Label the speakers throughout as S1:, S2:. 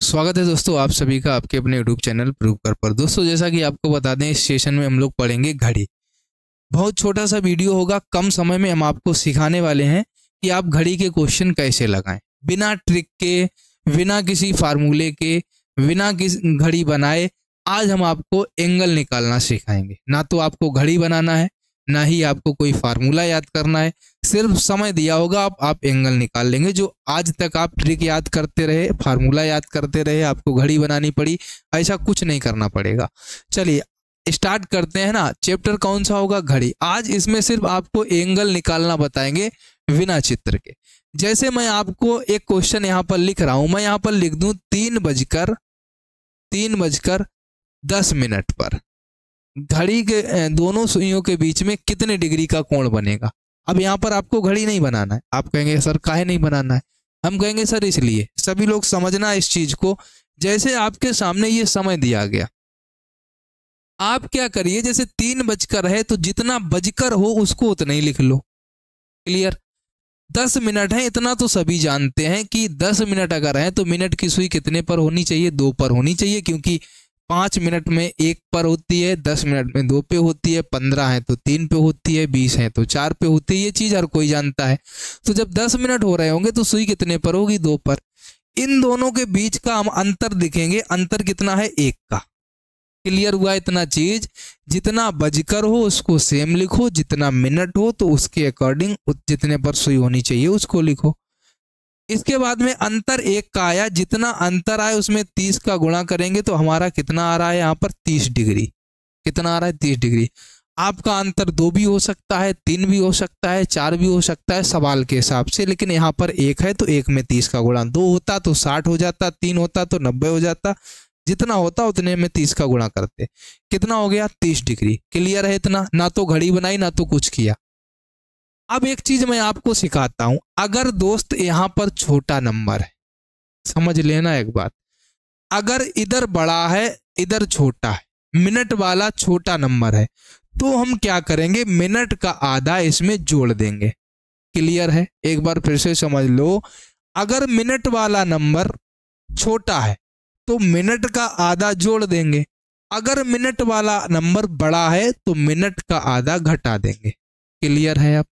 S1: स्वागत है दोस्तों आप सभी का आपके अपने यूट्यूब चैनल प्रूव कर पर। दोस्तों जैसा कि आपको बता दें, इस सेशन में हम लोग पढ़ेंगे घड़ी। बहुत छोटा सा वीडियो होगा, कम समय में हम आपको सिखाने वाले हैं कि आप घड़ी के क्वेश्चन कैसे लगाएं, बिना ट्रिक के, बिना किसी फार्मूले के, बिना किसी घड़ी बनाए। आज हम आपको एंगल निकालना सिखाएंगे। ना तो आपको घड़ी बनाना है, ना ही आपको कोई फार्मूला याद करना है। सिर्फ समय दिया होगा, आप एंगल निकाल लेंगे। जो आज तक आप ट्रिक याद करते रहे, फार्मूला याद करते रहे, आपको घड़ी बनानी पड़ी, ऐसा कुछ नहीं करना पड़ेगा। चलिए स्टार्ट करते हैं ना। चैप्टर कौन सा होगा? घड़ी। आज इसमें सिर्फ आपको एंगल निकालना बताएंगे बिना चित्र के। जैसे मैं आपको एक क्वेश्चन यहाँ पर लिख रहा हूं, मैं यहाँ पर लिख दूं 3:10 पर घड़ी के दोनों सुइयों के बीच में कितने डिग्री का कोण बनेगा। अब यहाँ पर आपको घड़ी नहीं बनाना है। आप कहेंगे सर काहे नहीं बनाना है? हम कहेंगे सर इसलिए, सभी लोग समझना इस चीज को। जैसे आपके सामने ये समय दिया गया, आप क्या करिए, जैसे 3 बजकर है तो जितना बजकर हो उसको उतना ही लिख लो। क्लियर? 10 मिनट है, इतना तो सभी जानते हैं कि 10 मिनट अगर है तो मिनट की सुई कितने पर होनी चाहिए? 2 पर होनी चाहिए, क्योंकि 5 मिनट में 1 पर होती है, 10 मिनट में 2 पे होती है, 15 है तो 3 पे होती है, 20 है तो 4 पे होती है। ये चीज हर कोई जानता है। तो जब 10 मिनट हो रहे होंगे तो सुई कितने पर होगी? 2 पर। इन दोनों के बीच का हम अंतर दिखेंगे। अंतर कितना है? 1 का। क्लियर हुआ इतना चीज? जितना बजकर हो उसको सेम लिखो, जितना मिनट हो तो उसके अकॉर्डिंग जितने पर सुई होनी चाहिए उसको लिखो। इसके बाद में अंतर 1 का आया, जितना अंतर आए उसमें 30 का गुणा करेंगे तो हमारा कितना आ रहा है यहाँ पर? 30 डिग्री। कितना आ रहा है? 30 डिग्री। आपका अंतर 2 भी हो सकता है, 3 भी हो सकता है, 4 भी हो सकता है सवाल के हिसाब से, लेकिन यहाँ पर 1 है तो 1 में 30 का गुणा। 2 होता तो 60 हो जाता, 3 होता तो 90 हो जाता, जितना होता उतने में 30 का गुणा करते। कितना हो गया? 30 डिग्री। क्लियर है इतना? ना तो घड़ी बनाई ना तो कुछ किया। अब एक चीज मैं आपको सिखाता हूं। अगर दोस्त यहां पर छोटा नंबर है, समझ लेना एक बात, अगर इधर बड़ा है इधर छोटा है, मिनट वाला छोटा नंबर है, तो हम क्या करेंगे? मिनट का आधा इसमें जोड़ देंगे। क्लियर है? एक बार फिर से समझ लो। अगर मिनट वाला नंबर छोटा है तो मिनट का आधा जोड़ देंगे। अगर मिनट वाला नंबर बड़ा है तो मिनट का आधा घटा देंगे। क्लियर है?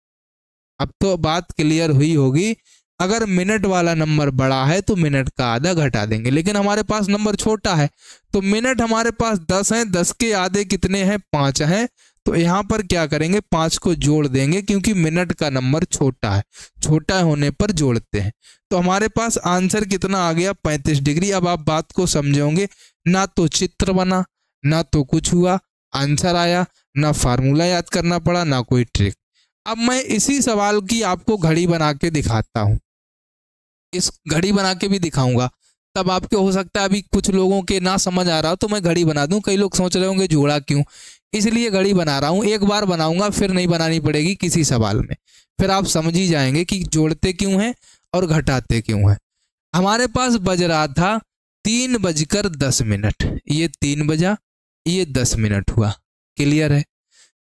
S1: अब तो बात क्लियर हुई होगी। अगर मिनट वाला नंबर बड़ा है तो मिनट का आधा घटा देंगे, लेकिन हमारे पास नंबर छोटा है तो मिनट हमारे पास 10 हैं, 10 के आधे कितने हैं? 5 हैं। तो यहाँ पर क्या करेंगे? 5 को जोड़ देंगे, क्योंकि मिनट का नंबर छोटा है, छोटा होने पर जोड़ते हैं। तो हमारे पास आंसर कितना आ गया? 35 डिग्री। अब आप बात को समझोगे, ना तो चित्र बना, ना तो कुछ हुआ, आंसर आया, ना फार्मूला याद करना पड़ा, ना कोई ट्रिक। अब मैं इसी सवाल की आपको घड़ी बना के दिखाता हूं। इस घड़ी बना के भी दिखाऊंगा, तब आपके हो सकता है अभी कुछ लोगों के ना समझ आ रहा हो तो मैं घड़ी बना दूं। कई लोग सोच रहे होंगे जोड़ा क्यों, इसलिए घड़ी बना रहा हूं। एक बार बनाऊंगा, फिर नहीं बनानी पड़ेगी किसी सवाल में, फिर आप समझ ही जाएंगे कि जोड़ते क्यों हैं और घटाते क्यों हैं। हमारे पास बज रहा था 3:10। ये 3 बजा, ये 10 मिनट हुआ। क्लियर है?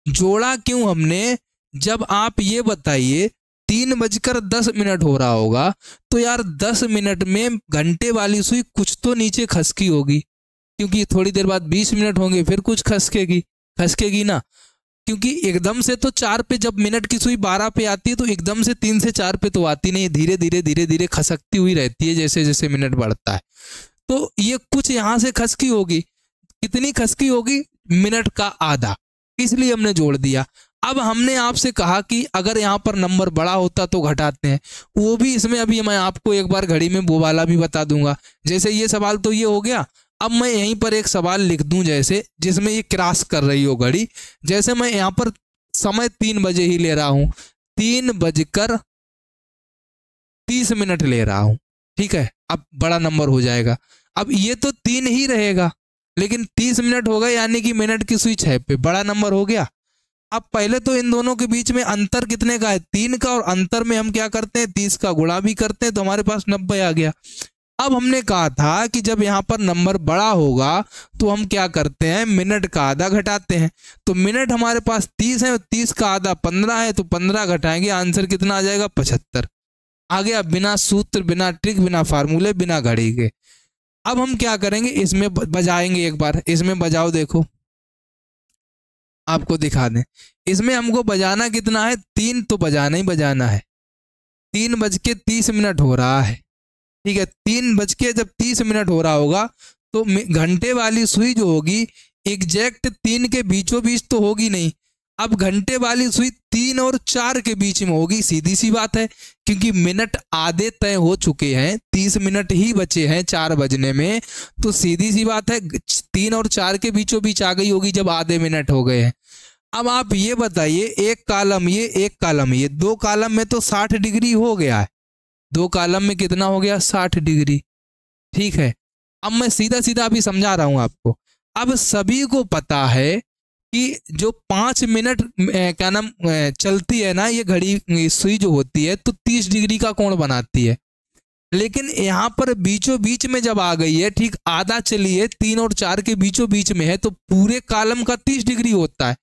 S1: जोड़ा क्यों हमने? जब आप ये बताइए 3:10 हो रहा होगा तो यार 10 मिनट में घंटे वाली सुई कुछ तो नीचे खसकी होगी, क्योंकि थोड़ी देर बाद 20 मिनट होंगे, फिर कुछ खसकेगी ना। क्योंकि एकदम से तो 4 पे, जब मिनट की सुई 12 पे आती है तो एकदम से 3 से 4 पे तो आती नहीं, धीरे धीरे खसकती हुई रहती है जैसे जैसे मिनट बढ़ता है। तो ये कुछ यहां से खसकी होगी। कितनी खसकी होगी? मिनट का आधा। इसलिए हमने जोड़ दिया। अब हमने आपसे कहा कि अगर यहाँ पर नंबर बड़ा होता तो घटाते हैं, वो भी इसमें अभी मैं आपको एक बार घड़ी में वो वाला भी बता दूंगा। जैसे ये सवाल तो ये हो गया। अब मैं यहीं पर एक सवाल लिख दूं जैसे, जिसमें ये क्रॉस कर रही हो घड़ी। जैसे मैं यहाँ पर समय 3 बजे ही ले रहा हूं, 3:30 ले रहा हूं। ठीक है? अब बड़ा नंबर हो जाएगा। अब ये तो 3 ही रहेगा, लेकिन 30 मिनट हो गए, यानी कि मिनट की सुई 6 पे, बड़ा नंबर हो गया। अब पहले तो इन दोनों के बीच में अंतर कितने का है? 3 का, और अंतर में हम क्या करते हैं? 30 का गुणा भी करते हैं, तो हमारे पास 90 आ गया। अब हमने कहा था कि जब यहाँ पर नंबर बड़ा होगा तो हम क्या करते हैं? मिनट का आधा घटाते हैं। तो मिनट हमारे पास 30 है, 30 का आधा 15 है, तो 15 घटाएंगे, आंसर कितना आ जाएगा? 75 आ गया। बिना सूत्र, बिना ट्रिक, बिना फार्मूले, बिना घड़ी के। अब हम क्या करेंगे, इसमें बजाएंगे एक बार, इसमें बजाओ, देखो आपको दिखा दें। इसमें हमको बजाना कितना है, 3 तो बजाना ही बजाना है। 3:30 हो रहा है, ठीक है। 3:30 हो रहा होगा तो घंटे वाली सुई जो होगी एग्जैक्ट 3 के बीचों बीच तो होगी नहीं। अब घंटे वाली सुई 3 और 4 के बीच में होगी, सीधी सी बात है, क्योंकि मिनट आधे तय हो चुके हैं, 30 मिनट ही बचे हैं 4 बजने में, तो सीधी सी बात है 3 और 4 के बीचों बीच आ गई होगी जब आधे मिनट हो गए हैं। अब आप ये बताइए, एक कॉलम ये, एक कॉलम ये, 2 कॉलम में तो 60 डिग्री हो गया है। 2 कॉलम में कितना हो गया, 60 डिग्री, ठीक है। अब मैं सीधा सीधा अभी समझा रहा हूं आपको। अब सभी को पता है कि जो 5 मिनट क्या नाम चलती है ना ये घड़ी, सुई जो होती है तो 30 डिग्री का कोण बनाती है। लेकिन यहाँ पर बीचों बीच में जब आ गई है, ठीक आधा चली है, 3 और 4 के बीचों बीच में है, तो पूरे कॉलम का 30 डिग्री होता है,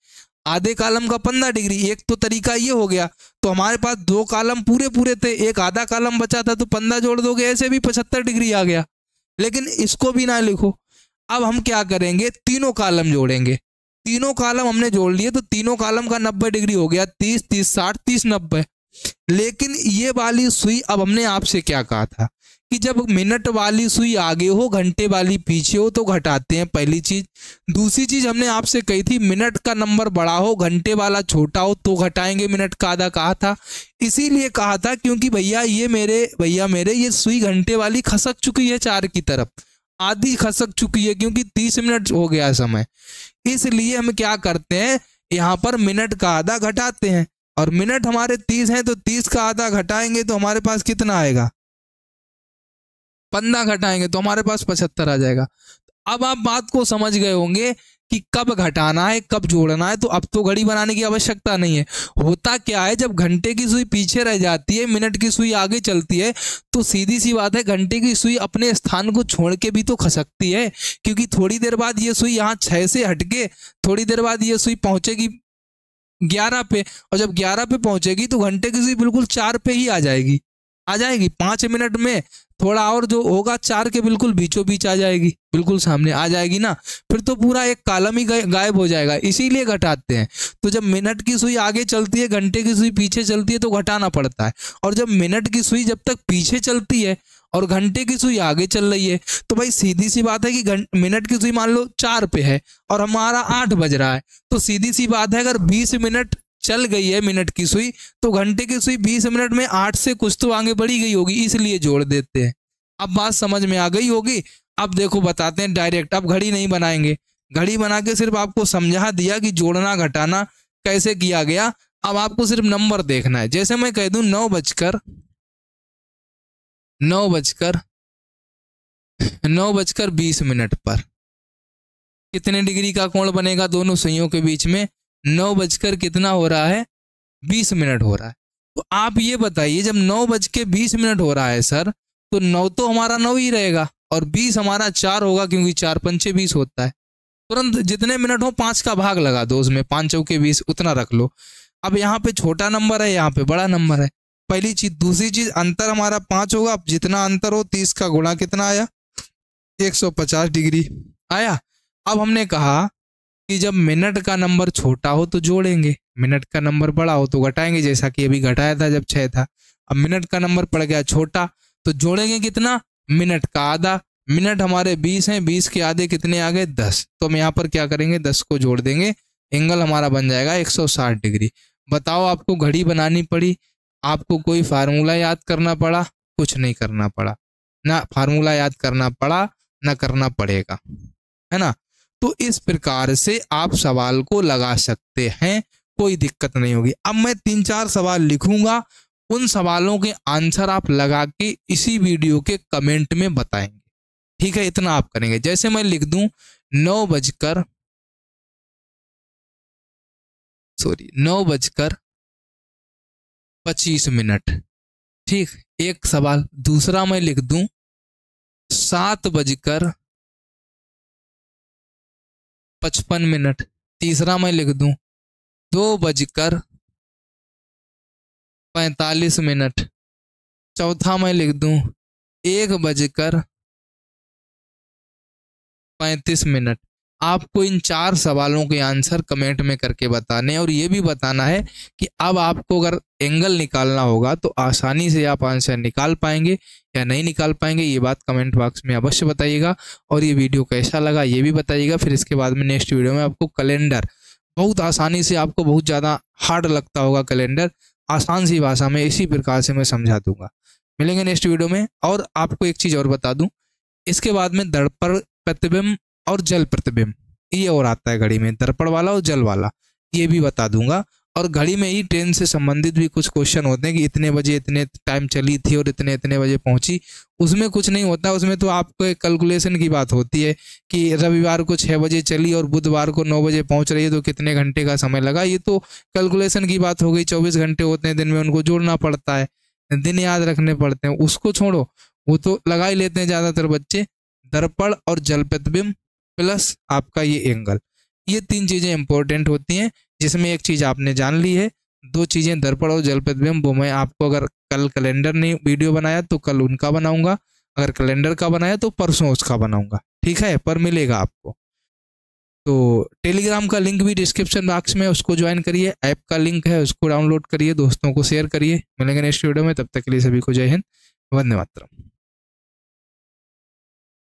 S1: आधे कॉलम का 15 डिग्री। एक तो तरीका ये हो गया, तो हमारे पास 2 कॉलम पूरे पूरे थे, एक आधा कॉलम बचा था, तो 15 जोड़ दोगे, ऐसे भी 75 डिग्री आ गया। लेकिन इसको भी ना लिखो। अब हम क्या करेंगे, तीनों कॉलम जोड़ेंगे। तीनों कॉलम हमने जोड़ लिए तो तीनों कॉलम का 90 डिग्री हो गया, 30 30 60 30 90। लेकिन ये वाली सुई, अब हमने आपसे क्या कहा था कि जब मिनट वाली सुई आगे हो घंटे वाली पीछे हो तो घटाते हैं, पहली चीज। दूसरी चीज हमने आपसे कही थी मिनट का नंबर बड़ा हो घंटे वाला छोटा हो तो घटाएंगे, मिनट का आधा कहा था। इसीलिए कहा था क्योंकि भैया मेरे ये सुई घंटे वाली खसक चुकी है 4 की तरफ, आधी खसक चुकी है, क्योंकि 30 मिनट हो गया समय। इसलिए हम क्या करते हैं, यहाँ पर मिनट का आधा घटाते हैं, और मिनट हमारे 30 हैं तो 30 का आधा घटाएंगे तो हमारे पास कितना आएगा, 15 घटाएंगे तो हमारे पास 75 आ जाएगा। अब आप बात को समझ गए होंगे कि कब घटाना है कब जोड़ना है, तो अब तो घड़ी बनाने की आवश्यकता नहीं है। होता क्या है, जब घंटे की सुई पीछे रह जाती है, मिनट की सुई आगे चलती है, तो सीधी सी बात है घंटे की सुई अपने स्थान को छोड़ के भी तो खसकती है, क्योंकि थोड़ी देर बाद ये सुई यहाँ 6 से हटके थोड़ी देर बाद ये सुई पहुंचेगी 11 पे, और जब 11 पे पहुंचेगी तो घंटे की सुई बिल्कुल 4 पे ही आ जाएगी। 5 मिनट में थोड़ा और जो होगा 4 के बिल्कुल बीचों बीच आ जाएगी, बिल्कुल सामने आ जाएगी ना, फिर तो पूरा एक कॉलम ही गायब हो जाएगा। इसीलिए घटाते हैं। तो जब मिनट की सुई आगे चलती है घंटे की सुई पीछे चलती है तो घटाना पड़ता है, और जब मिनट की सुई जब तक पीछे चलती है और घंटे की सुई आगे चल रही है, तो भाई सीधी सी बात है कि मिनट की सुई मान लो 4 पे है और हमारा 8 बज रहा है, तो सीधी सी बात है अगर 20 मिनट चल गई है मिनट की सुई, तो घंटे की सुई 20 मिनट में 8 से कुछ तो आगे बढ़ी गई होगी, इसलिए जोड़ देते हैं। अब बात समझ में आ गई होगी। अब देखो बताते हैं डायरेक्ट, अब घड़ी नहीं बनाएंगे, घड़ी बना के सिर्फ आपको समझा दिया कि जोड़ना घटाना कैसे किया गया। अब आपको सिर्फ नंबर देखना है। जैसे मैं कह दूं 9:20 पर कितने डिग्री का कोण बनेगा दोनों सुइयों के बीच में, 9 कितना हो रहा है, 20 मिनट हो रहा है। तो आप ये बताइए जब 9:20 हो रहा है सर, तो 9 तो हमारा 9 ही रहेगा और 20 हमारा 4 होगा, क्योंकि 4 पंचे 20 होता है। तुरंत जितने मिनट हो 5 का भाग लगा दो, उसमें 5 चौके 20 उतना रख लो। अब यहाँ पे छोटा नंबर है, यहाँ पे बड़ा नंबर है, पहली चीज। दूसरी चीज अंतर हमारा 5 होगा, जितना अंतर हो 30 का गुणा कितना आया, 150 डिग्री आया। अब हमने कहा कि जब मिनट का नंबर छोटा हो तो जोड़ेंगे, मिनट का नंबर बड़ा हो तो घटाएंगे, जैसा कि अभी घटाया था जब 6 था। अब मिनट का नंबर पड़ गया छोटा तो जोड़ेंगे कितना, मिनट का आधा। मिनट हमारे 20 हैं, 20 के आधे कितने आ गए, 10। तो हम यहाँ पर क्या करेंगे, 10 को जोड़ देंगे, एंगल हमारा बन जाएगा 160 डिग्री। बताओ आपको घड़ी बनानी पड़ी, आपको कोई फार्मूला याद करना पड़ा, कुछ नहीं करना पड़ा, ना फार्मूला याद करना पड़ा ना करना पड़ेगा, है ना। तो इस प्रकार से आप सवाल को लगा सकते हैं, कोई दिक्कत नहीं होगी। अब मैं 3-4 सवाल लिखूंगा, उन सवालों के आंसर आप लगा के इसी वीडियो के कमेंट में बताएंगे, ठीक है। इतना आप करेंगे। जैसे मैं लिख दूं 9:25, ठीक, एक सवाल। दूसरा मैं लिख दूं 7:55। तीसरा मैं लिख दूं 2:45। चौथा मैं लिख दूं 1:45। 35 मिनट आपको इन 4 सवालों के आंसर कमेंट में करके बताने हैं, और ये भी बताना है कि अब आपको अगर एंगल निकालना होगा तो आसानी से आप आंसर निकाल पाएंगे या नहीं निकाल पाएंगे। ये बात कमेंट बॉक्स में अवश्य बताइएगा, और ये वीडियो कैसा लगा ये भी बताइएगा। फिर इसके बाद में नेक्स्ट वीडियो में आपको कैलेंडर बहुत आसानी से, आपको बहुत ज़्यादा हार्ड लगता होगा कैलेंडर, आसान सी भाषा में इसी प्रकार से मैं समझा दूंगा। मिलेंगे नेक्स्ट वीडियो में। और आपको एक चीज़ और बता दूं, इसके बाद में दर्पण प्रतिबिंब और जल प्रतिबिंब ये और आता है घड़ी में, दर्पण वाला और जल वाला, ये भी बता दूंगा। और घड़ी में ही ट्रेन से संबंधित भी कुछ क्वेश्चन होते हैं कि इतने बजे इतने टाइम चली थी और इतने इतने बजे पहुंची। उसमें कुछ नहीं होता, उसमें तो आपको एक कैलकुलेशन की बात होती है कि रविवार को 6 बजे चली और बुधवार को 9 बजे पहुंच रही है, तो कितने घंटे का समय लगा। ये तो कैलकुलेशन की बात हो गई। 24 घंटे होते हैं दिन में, उनको जोड़ना पड़ता है, दिन याद रखने पड़ते हैं, उसको छोड़ो, वो तो लगा ही लेते हैं ज़्यादातर बच्चे। दर्पण और जल प्रतिबिंब प्लस आपका ये एंगल, ये 3 चीज़ें इंपॉर्टेंट होती हैं, जिसमें एक चीज़ आपने जान ली है। 2 चीज़ें दर्पण और जल प्रतिबिंब, वो मैं आपको अगर कल कैलेंडर ने वीडियो बनाया तो कल उनका बनाऊंगा, अगर कैलेंडर का बनाया तो परसों उसका बनाऊंगा, ठीक है, पर मिलेगा आपको। तो टेलीग्राम का लिंक भी डिस्क्रिप्शन बॉक्स में, उसको ज्वाइन करिए, ऐप का लिंक है उसको डाउनलोड करिए, दोस्तों को शेयर करिए। मिलेंगे नेक्स्ट वीडियो में, तब तक के लिए सभी को जय हिंद, वंदे मातरम।